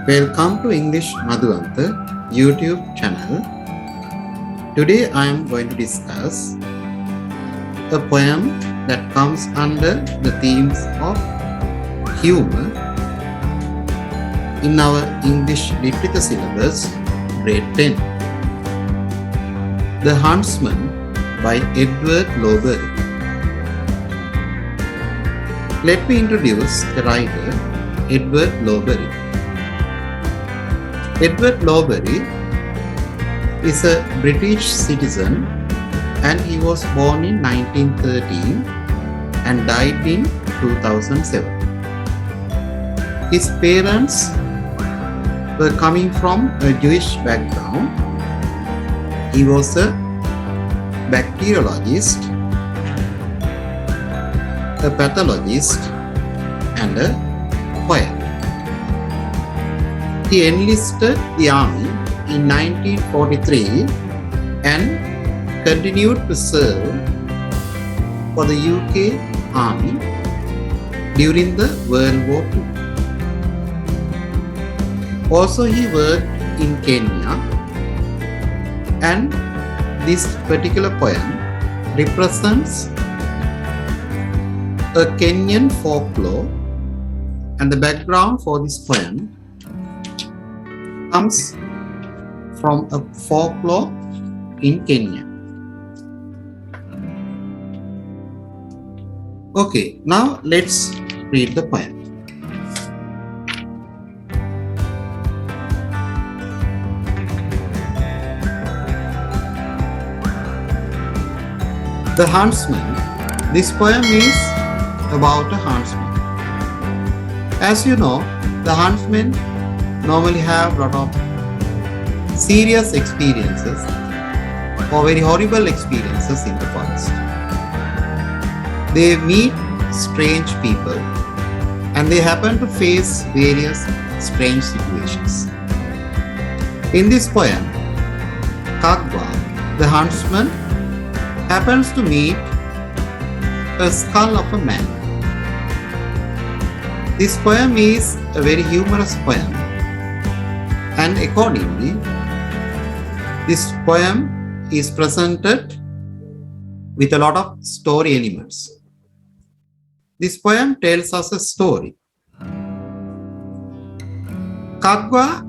Welcome to English Madhuwantha YouTube channel. Today I am going to discuss a poem that comes under the themes of humor in our English Literature syllabus, grade 10. The Huntsman by Edward Lowbury. Let me introduce the writer, Edward Lowbury. Edward Lowbury is a British citizen and he was born in 1913 and died in 2007. His parents were coming from a Jewish background. He was a bacteriologist, a pathologist, and a poet. He enlisted the army in 1943 and continued to serve for the UK Army during the World War II. Also, he worked in Kenya, and this particular poem represents a Kenyan folklore, and the background for this poem comes from a folklore in Kenya. Okay, now let's read the poem. The Huntsman. This poem is about a huntsman. As you know, the huntsmen normally have a lot of serious experiences or very horrible experiences in the past. They meet strange people and they happen to face various strange situations. In this poem, Kakwa, the huntsman, happens to meet a skull of a man. This poem is a very humorous poem, and accordingly, this poem is presented with a lot of story elements. This poem tells us a story. Kakwa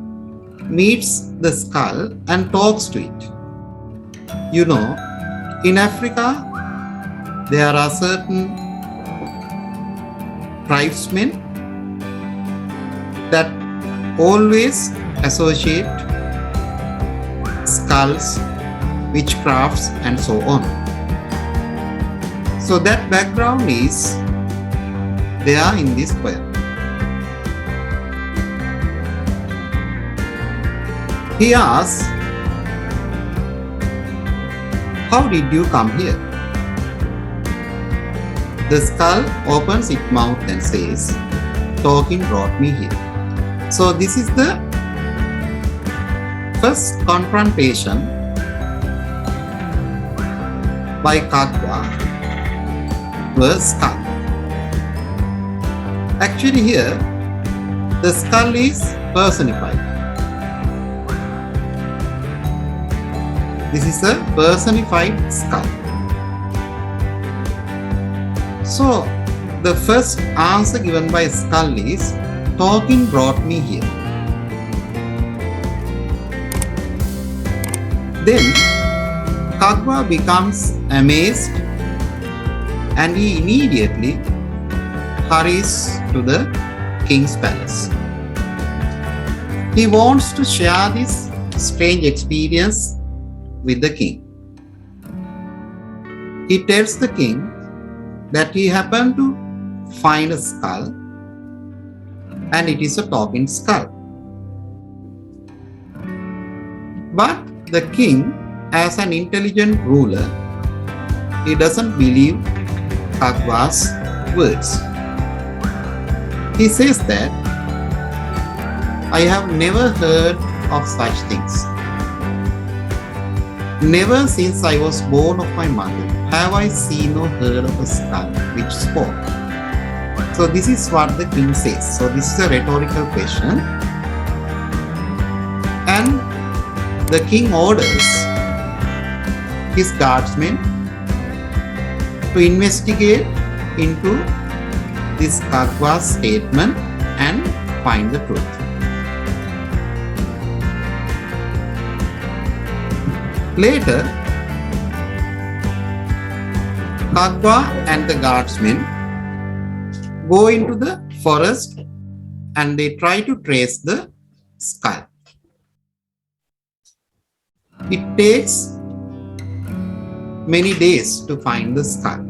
meets the skull and talks to it. You know, in Africa, there are certain tribesmen that always associate skulls, witchcrafts, and so on. So that background is there in this poem. He asks, "How did you come here?" The skull opens its mouth and says, "Talking brought me here." So this is the first confrontation by Kakwa to a skull. Actually here, the skull is personified. This is a personified skull. So the first answer given by skull is, "Talking brought me here." Then Kakwa becomes amazed and he immediately hurries to the king's palace. He wants to share this strange experience with the king. He tells the king that he happened to find a skull and it is a talking skull. But the king, as an intelligent ruler, he doesn't believe Kakwa's words. He says that, "I have never heard of such things. Never since I was born of my mother have I seen or heard of a skull which spoke." So this is what the king says. So this is a rhetorical question. And the king orders his guardsmen to investigate into this Kakwa's statement and find the truth. Later, Kakwa and the guardsmen go into the forest and they try to trace the skull. It takes many days to find the skull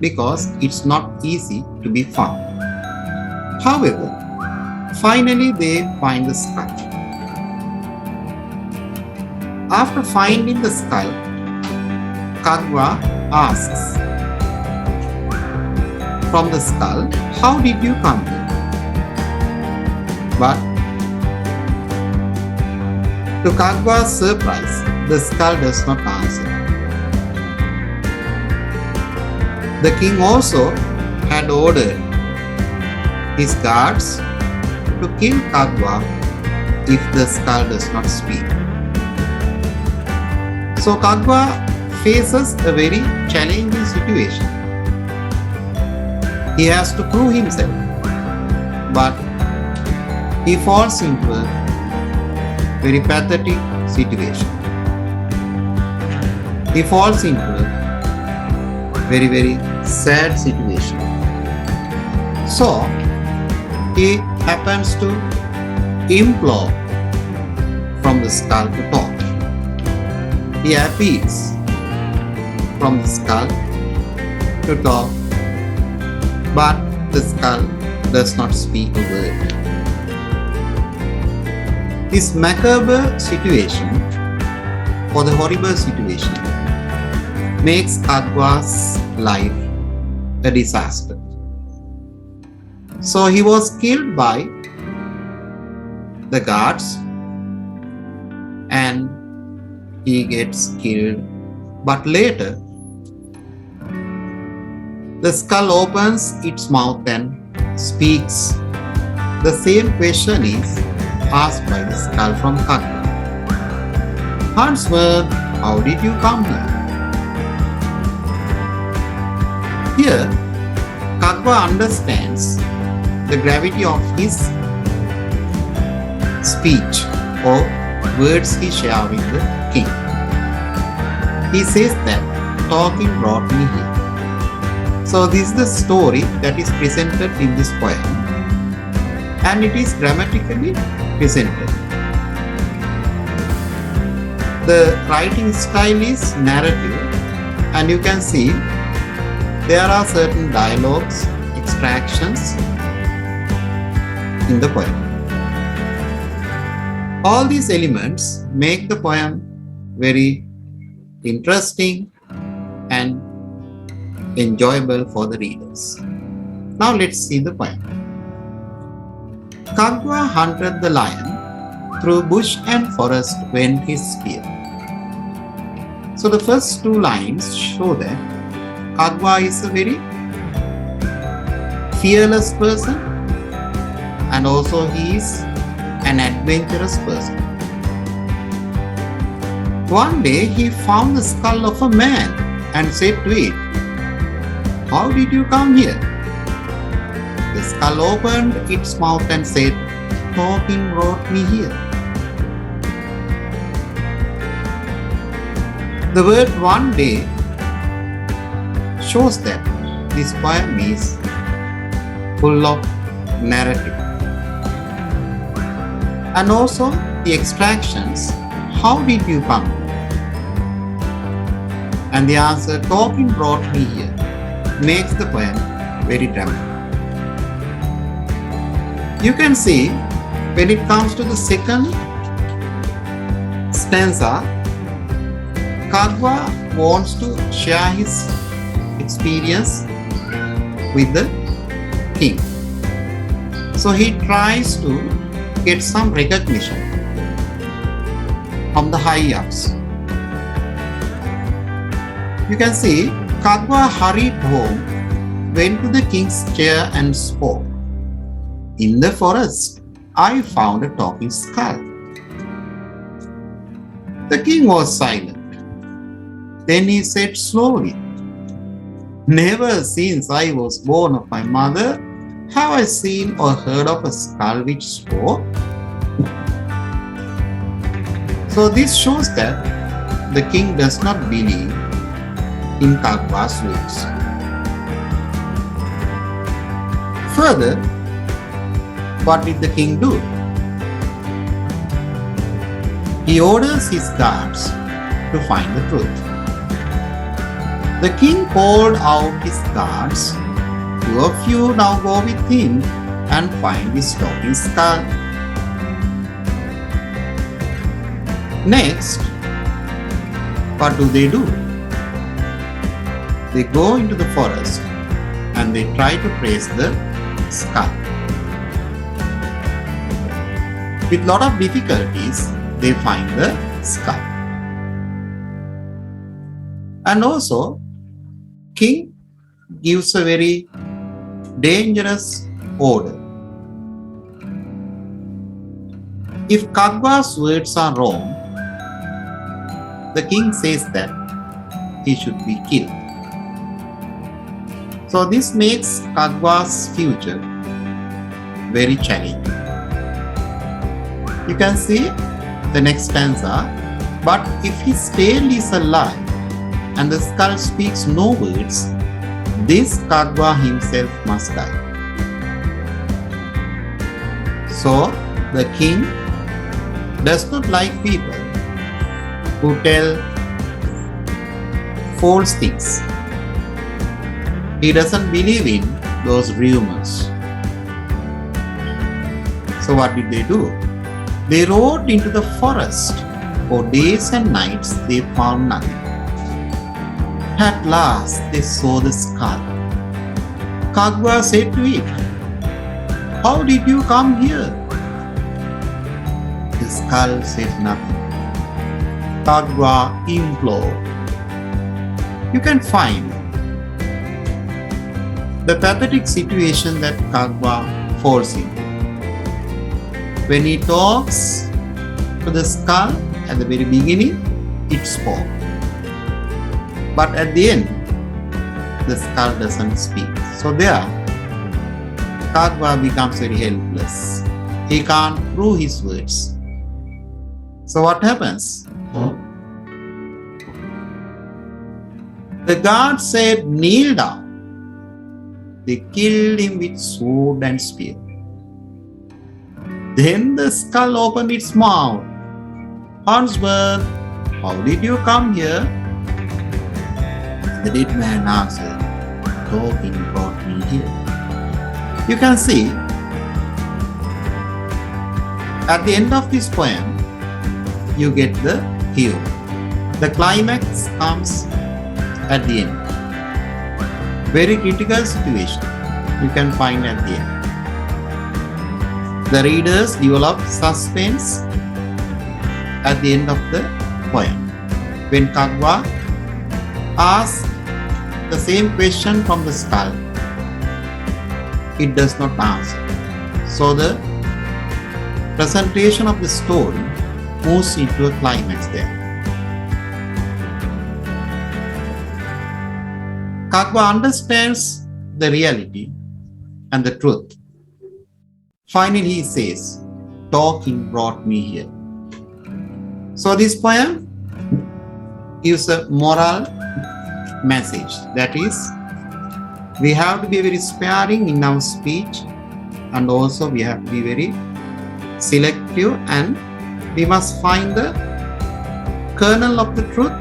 because it's not easy to be found. However, finally they find the skull. After finding the skull, Kakwa asks from the skull, "How did you come here?" But to Kakwa's surprise, the skull does not answer. The king also had ordered his guards to kill Kakwa if the skull does not speak. So Kakwa faces a very challenging situation. He has to prove himself, but he falls into a very pathetic situation. He falls into a very, very sad situation. So he happens to implore from the skull to talk. He appeals from the skull to talk, but the skull does not speak a word. This macabre situation, or the horrible situation, makes Kakwa's life a disaster. So he was killed by the guards and he gets killed. But later, the skull opens its mouth and speaks. The same question is asked by the skull from Kakwa. "Huntsman, how did you come here?" Here, Kakwa understands the gravity of his speech or words he shares with the king. He says that talking brought me here. So this is the story that is presented in this poem, and it is grammatically presented. The writing style is narrative, and you can see there are certain dialogues, extractions in the poem. All these elements make the poem very interesting and enjoyable for the readers. Now let's see the poem. Kakwa hunted the lion through bush and forest when his spear. So the first two lines show that Kakwa is a very fearless person, and also he is an adventurous person. One day he found the skull of a man and said to it, "How did you come here?" The skull opened its mouth and said, "Talking brought me here." The word "one day" shows that this poem is full of narrative. And also the extractions, "How did you come?" And the answer, "Talking brought me here," makes the poem very dramatic. You can see when it comes to the second stanza, Kakwa wants to share his experience with the king. So he tries to get some recognition from the high-ups. You can see Kakwa hurried home, went to the king's chair and spoke. "In the forest, I found a talking skull. The king was silent. Then he said slowly, "Never since I was born of my mother have I seen or heard of a skull which spoke." So this shows that the king does not believe in Kakwa's words. Further, what did the king do? He orders his guards to find the truth. The king called out his guards, "Two of you now go with him and find this talking skull." Next, what do? They go into the forest and they try to trace the skull. With lot of difficulties, they find the skull. And also, king gives a very dangerous order. If Kakwa's words are wrong, the king says that he should be killed. So this makes Kakwa's future very challenging. You can see the next stanza, "But if his tale is a lie and the skull speaks no words, this Kakwa himself must die." So the king does not like people who tell false things. He doesn't believe in those rumors. So what did they do? They rode into the forest. For days and nights they found nothing. At last they saw the skull. Kakwa said to it, "How did you come here?" The skull said nothing. Kakwa implored. You can find the pathetic situation that Kakwa falls in. When he talks to the skull at the very beginning, it spoke. But at the end, the skull doesn't speak. So there, Kakwa becomes very helpless. He can't prove his words. So what happens? The guard said, "Kneel down." They killed him with sword and spear. Then the skull opened its mouth. "Huntsman, how did you come here?" The dead man answered, "Talking brought me here." You can see, at the end of this poem, you get the cue. The climax comes at the end. Very critical situation you can find at the end. The readers develop suspense at the end of the poem. When Kakwa asks the same question from the skull, it does not answer. So the presentation of the story moves into a climax there. Kakwa understands the reality and the truth. Finally, he says, "Talking brought me here." So this poem gives a moral message. That is, we have to be very sparing in our speech, and also we have to be very selective, and we must find the kernel of the truth,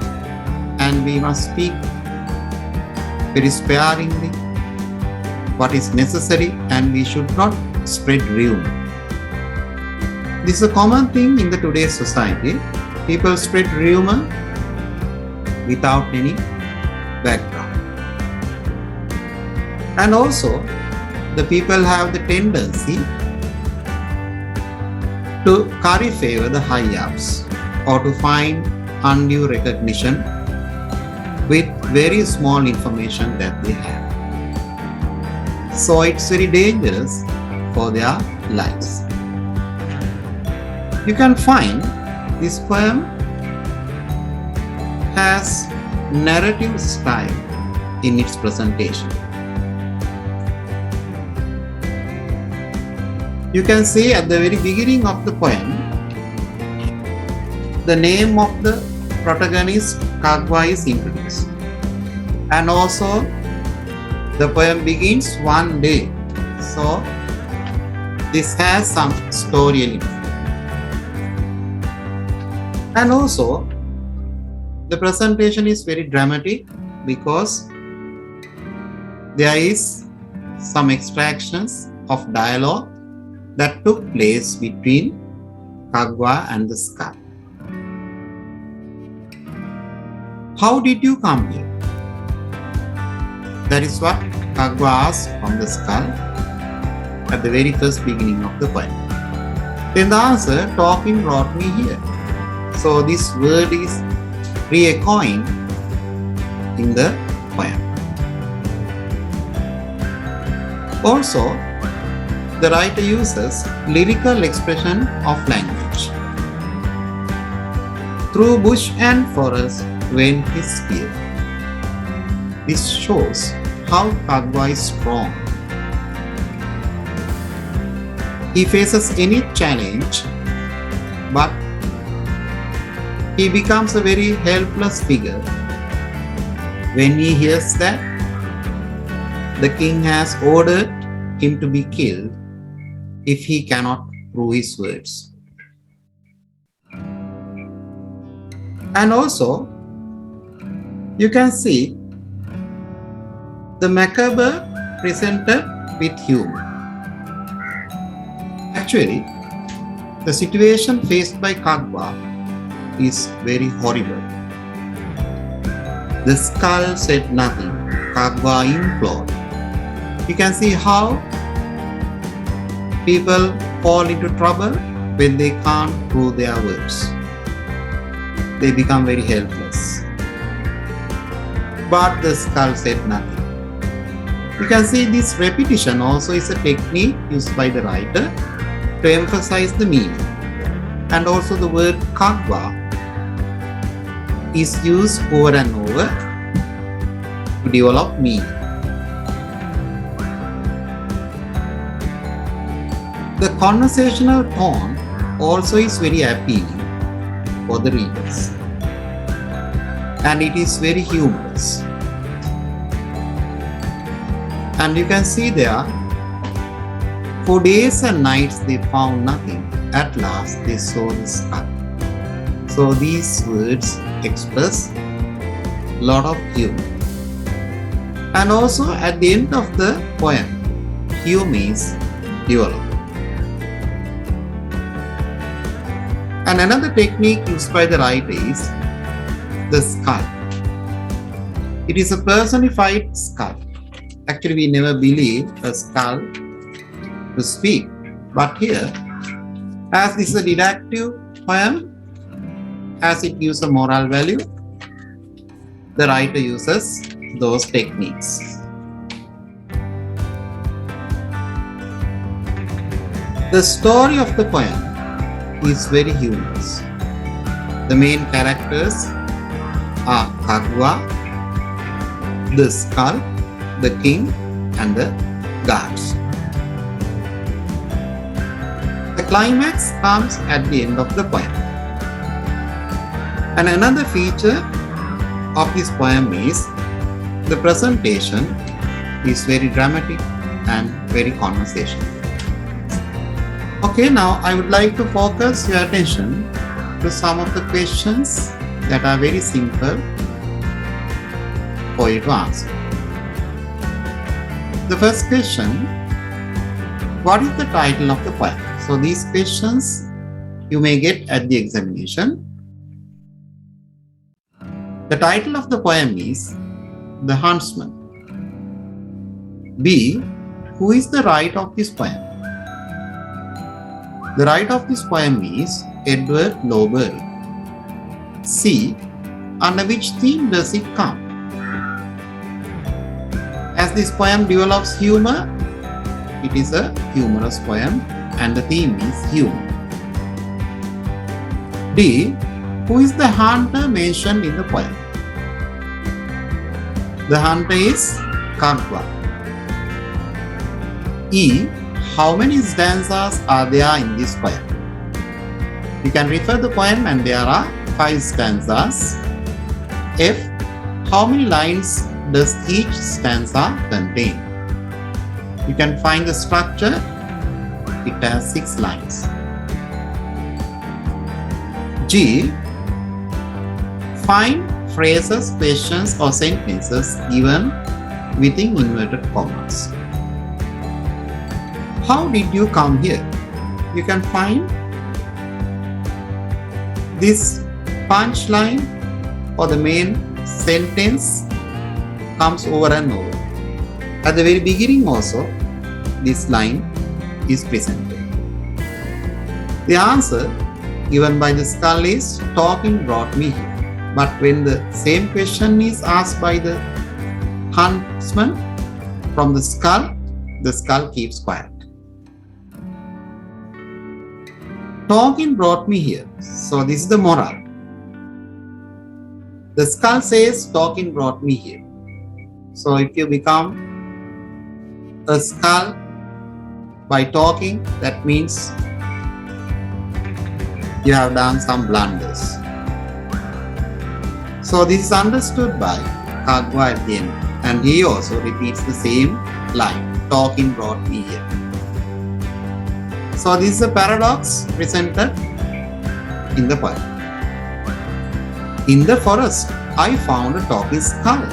and we must speak very sparingly what is necessary, and we should not spread rumor. This is a common thing in the today's society. People spread rumor without any background. And also, the people have the tendency to curry favor the high-ups or to find undue recognition with very small information that they have. So it's very dangerous for their lives. You can find this poem has narrative style in its presentation. You can see at the very beginning of the poem, the name of the protagonist Kakwa is introduced. And also the poem begins one day. So this has some story element. And also the presentation is very dramatic because there is some extractions of dialogue that took place between Kakwa and the skull. How did you come here? That is what Kakwa asked from the skull at the very first beginning of the poem. Then the answer, talking brought me here. So this word is re-echoing in the poem. Also, the writer uses lyrical expression of language. Through bush and forest went his spear. This shows how Kakwa is strong. He faces any challenge, but he becomes a very helpless figure when he hears that the king has ordered him to be killed if he cannot prove his words. And also, you can see the macabre presented with humor. Actually, the situation faced by Kakwa is very horrible. The skull said nothing. Kakwa implored. You can see how people fall into trouble when they can't prove their words. They become very helpless. But the skull said nothing. You can see this repetition also is a technique used by the writer to emphasize the meaning. And also the word Kakwa is used over and over to develop meaning. The conversational tone also is very appealing for the readers, and it is very humorous. And you can see there, for days and nights they found nothing. At last they saw the skull. So these words express a lot of humor. And also at the end of the poem, humor is developed. And another technique used by the writer is the skull. It is a personified skull. Actually, we never believe a skull to speak. But here, as this is a didactic poem, as it gives a moral value, the writer uses those techniques. The story of the poem is very humorous. The main characters are Kakwa, the skull, the king, and the guards. The climax comes at the end of the poem. And another feature of this poem is the presentation is very dramatic and very conversational. Okay, now I would like to focus your attention to some of the questions that are very simple for you to answer. The first question, what is the title of the poem? So these questions you may get at the examination. The title of the poem is The Huntsman. B. Who is the writer of this poem? The writer of this poem is Edward Lowbury. C. Under which theme does it come? As this poem develops humor, it is a humorous poem and the theme is humor. D. Who is the hunter mentioned in the poem? The hunter is Kakwa. E. How many stanzas are there in this poem? You can refer the poem and there are 5 stanzas. F. How many lines does each stanza contain? You can find the structure. It has 6 lines. G. Find phrases, questions or sentences given within inverted commas. How did you come here? You can find this punchline or the main sentence comes over and over. At the very beginning also, this line is presented. The answer given by the skull is talking brought me here. But when the same question is asked by the huntsman from the skull keeps quiet. Talking brought me here. So this is the moral. The skull says talking brought me here. So if you become a skull by talking, that means you have done some blunders. So this is understood by Kakwa at the end, and he also repeats the same line, talking brought me here. So this is a paradox presented in the poem. In the forest, I found a talking skull.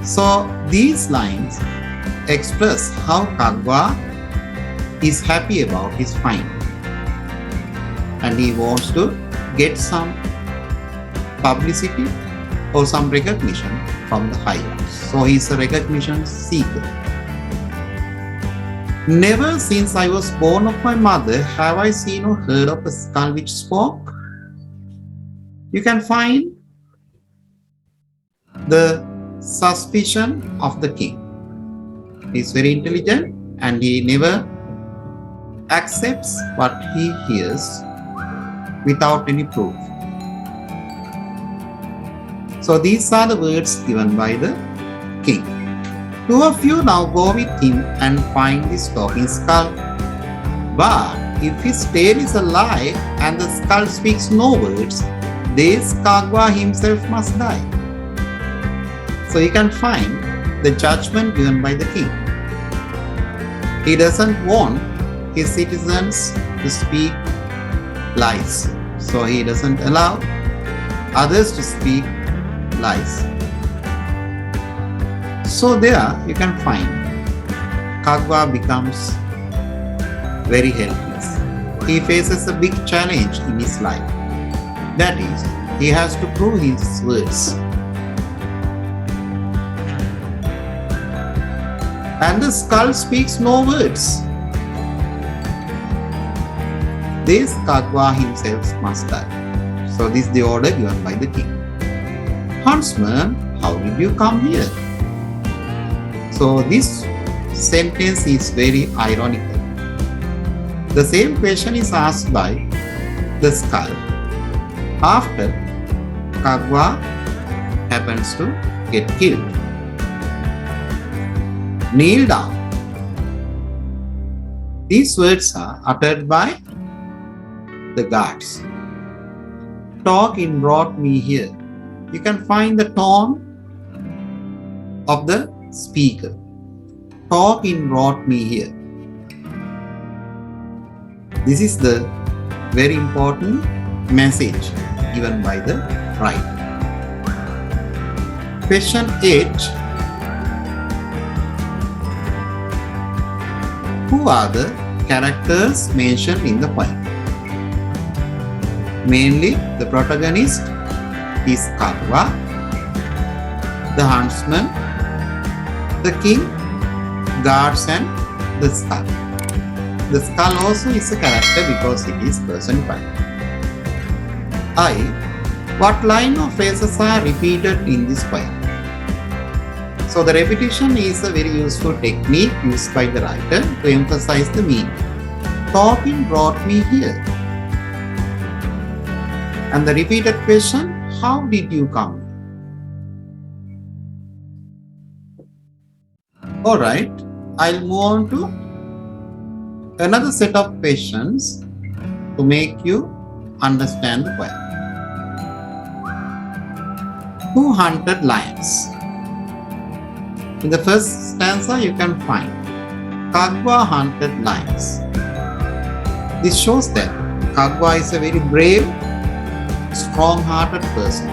So these lines express how Kakwa is happy about his find, and he wants to get some publicity or some recognition from the higher. So he is a recognition seeker. Never since I was born of my mother have I seen or heard of a skull which spoke. You can find the suspicion of the king. He is very intelligent and he never accepts what he hears without any proof. So these are the words given by the king. 2 of you now go with him and find this talking skull. But if his tale is a lie and the skull speaks no words, this Kakwa himself must die. So you can find the judgment given by the king. He doesn't want his citizens to speak lies. So he doesn't allow others to speak lies. So there you can find Kakwa becomes very helpless. He faces a big challenge in his life. That is, he has to prove his words. And the skull speaks no words. This Kakwa himself must die. So this is the order given by the king. Huntsman, how did you come here? So this sentence is very ironical. The same question is asked by the skull after Kakwa happens to get killed. Kneel down. These words are uttered by the guards. Talking brought me here. You can find the tone of the speaker. Talking brought me here. This is the very important message given by the writer. Question 8. Who are the characters mentioned in the poem? Mainly, the protagonist is Kakwa, the huntsman, the king, guards and the skull. The skull also is a character because it is personified. I. What line of phrases are repeated in this poem? So the repetition is a very useful technique used by the writer to emphasize the meaning. Talking brought me here. And the repeated question, how did you come? Alright, I'll move on to another set of questions to make you understand the poem. Who hunted lions? In the first stanza you can find Kakwa hunted lions. This shows that Kakwa is a very brave, strong-hearted person.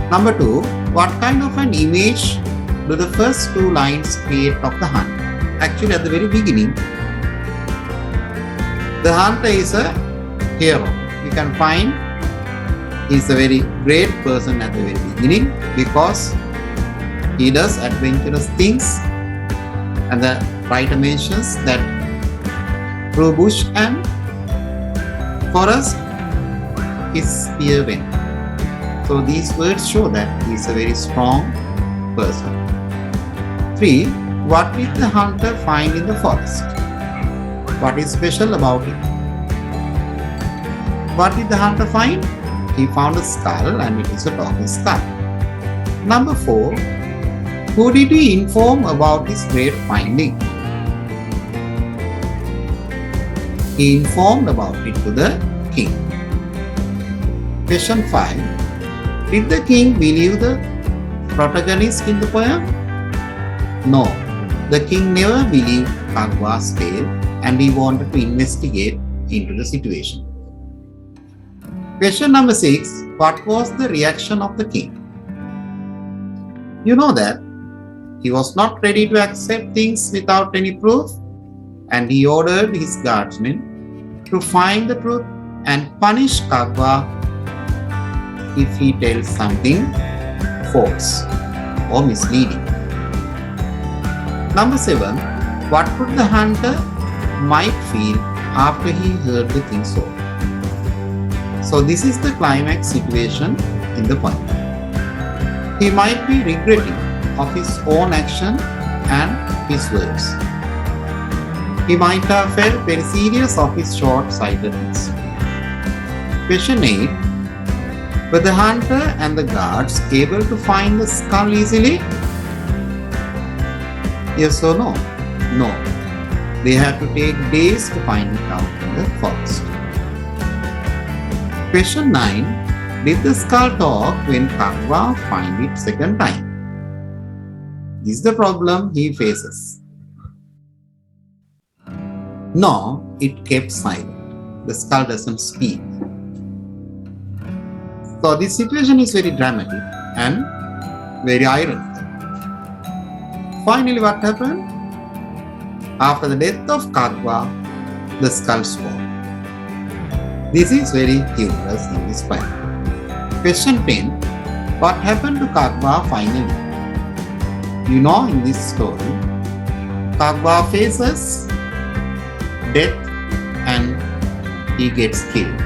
Number 2, what kind of an image do the first two lines create of the hunter? Actually, at the very beginning, the hunter is a hero. You can find he is a very great person at the very beginning because he does adventurous things, and the writer mentions that through bush and forest his spear went. So these words show that he is a very strong person. 3. What did the hunter find in the forest? What is special about it? What did the hunter find? He found a skull, and it is a talking skull. Number 4. Who did he inform about his great finding? He informed about it to the king. Question 5. Did the king believe the protagonist in the poem? No, the king never believed Kakwa's tale, and he wanted to investigate into the situation. Question number 6. What was the reaction of the king? You know that he was not ready to accept things without any proof, and he ordered his guardsmen to find the truth and punish Kakwa if he tells something false or misleading. Number 7. What would the hunter might feel after he heard the king's order? So this is the climax situation in the poem. He might be regretting of his own action and his words. He might have felt very serious of his short-sightedness. Question 8. Were the hunter and the guards able to find the skull easily? Yes or no? No. They had to take days to find it out in the forest. Question 9. Did the skull talk when Kakwa find it second time? This is the problem he faces. No, it kept silent. The skull doesn't speak. So this situation is very dramatic and very ironic. Finally, what happened? After the death of Kakwa, the skull spoke. This is very humorous in this poem. Question 10. What happened to Kakwa finally? You know, in this story, Kakwa faces death and he gets killed.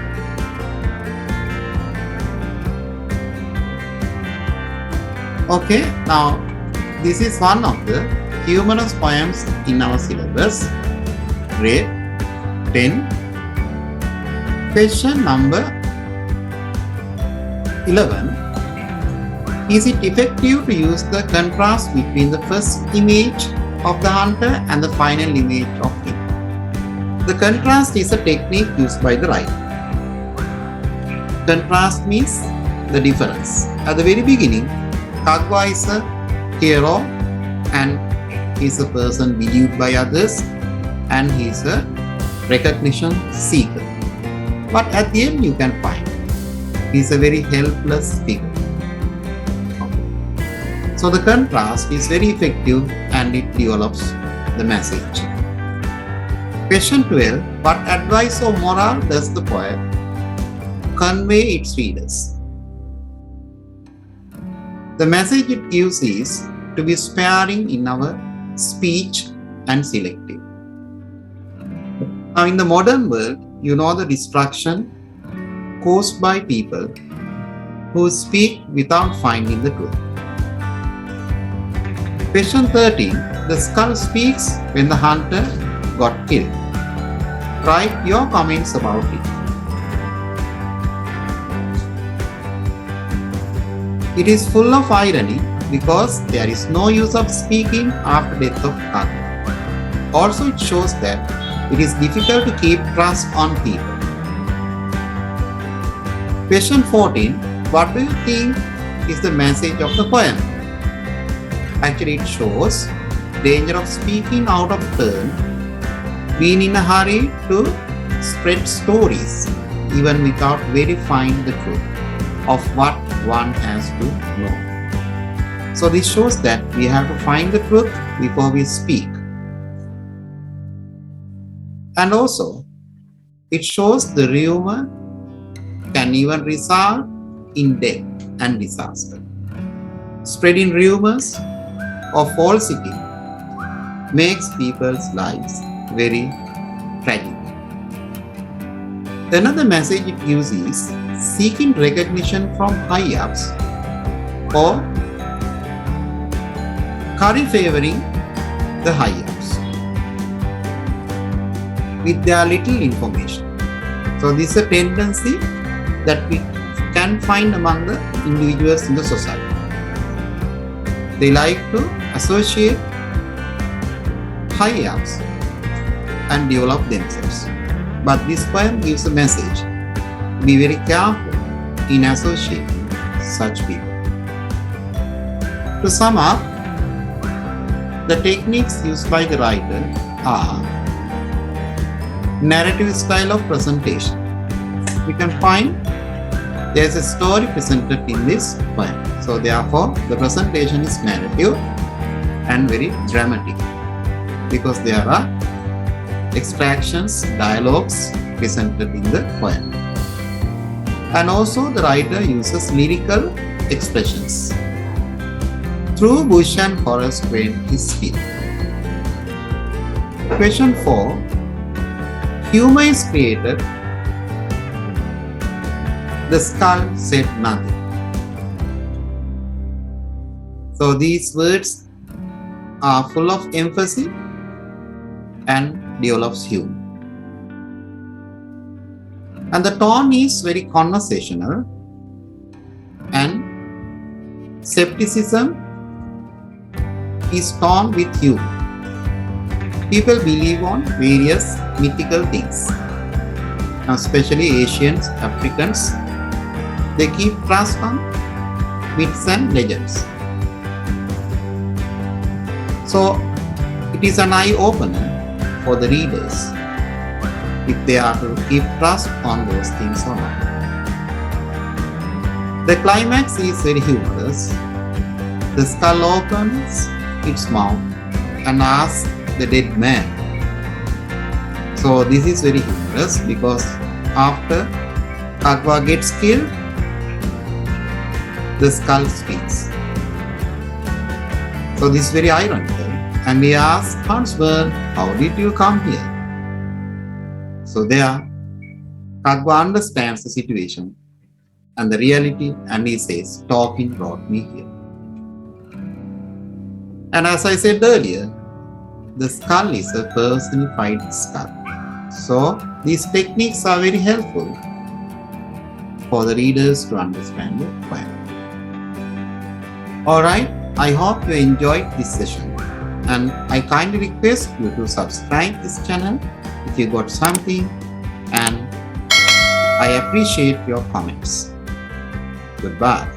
Okay, now this is one of the humorous poems in our syllabus. Grade 10. Question number 11. Is it effective to use the contrast between the first image of the hunter and the final image of him? The contrast is a technique used by the writer. Contrast means the difference. At the very beginning, Kakwa is a hero and he is a person believed by others and he is a recognition seeker. But at the end you can find he is a very helpless figure. So the contrast is very effective and it develops the message. Question 12. What advice or moral does the poem convey its readers? The message it gives is to be sparing in our speech and selective. Now in the modern world, you know the destruction caused by people who speak without finding the truth. Question 13. The skull speaks when the hunter got killed. Write your comments about it. It is full of irony because there is no use of speaking after death of Kakwa. Also, it shows that it is difficult to keep trust on people. Question 14. What do you think is the message of the poem? Actually, it shows danger of speaking out of turn, being in a hurry to spread stories even without verifying the truth of what one has to know. So this shows that we have to find the truth before we speak. And also, it shows the rumor can even result in death and disaster. Spreading rumors or falsity makes people's lives very tragic. Another message it gives is seeking recognition from high-ups or curry favoring the high-ups with their little information. So this is a tendency that we can find among the individuals in the society. They like to associate high-ups and develop themselves. But this poem gives a message: be very careful in associating such people. To sum up, the techniques used by the writer are narrative style of presentation. We can find there is a story presented in this poem. So therefore, the presentation is narrative and very dramatic because there are extractions, dialogues presented in the poem. And also the writer uses lyrical expressions through bush and forest train his skill. Question 4. Humor is created. The skull said nothing. So these words are full of emphasis and develops humor. And the tone is very conversational, and skepticism is toned with humor. People believe on various mythical things, especially Asians, Africans. They keep trust on myths and legends. So it is an eye-opener for the readers if they are to keep trust on those things or not. The climax is very humorous. The skull opens its mouth and asks the dead man. So this is very humorous because after Kakwa gets killed, the skull speaks. So this is very ironical. And we ask Huntsman, how did you come here? So there, Kakwa understands the situation and the reality, and he says, talking brought me here. And as I said earlier, the skull is a personified skull. So these techniques are very helpful for the readers to understand the poem. Alright, I hope you enjoyed this session, and I kindly request you to subscribe this channel if you got something, and I appreciate your comments. Goodbye.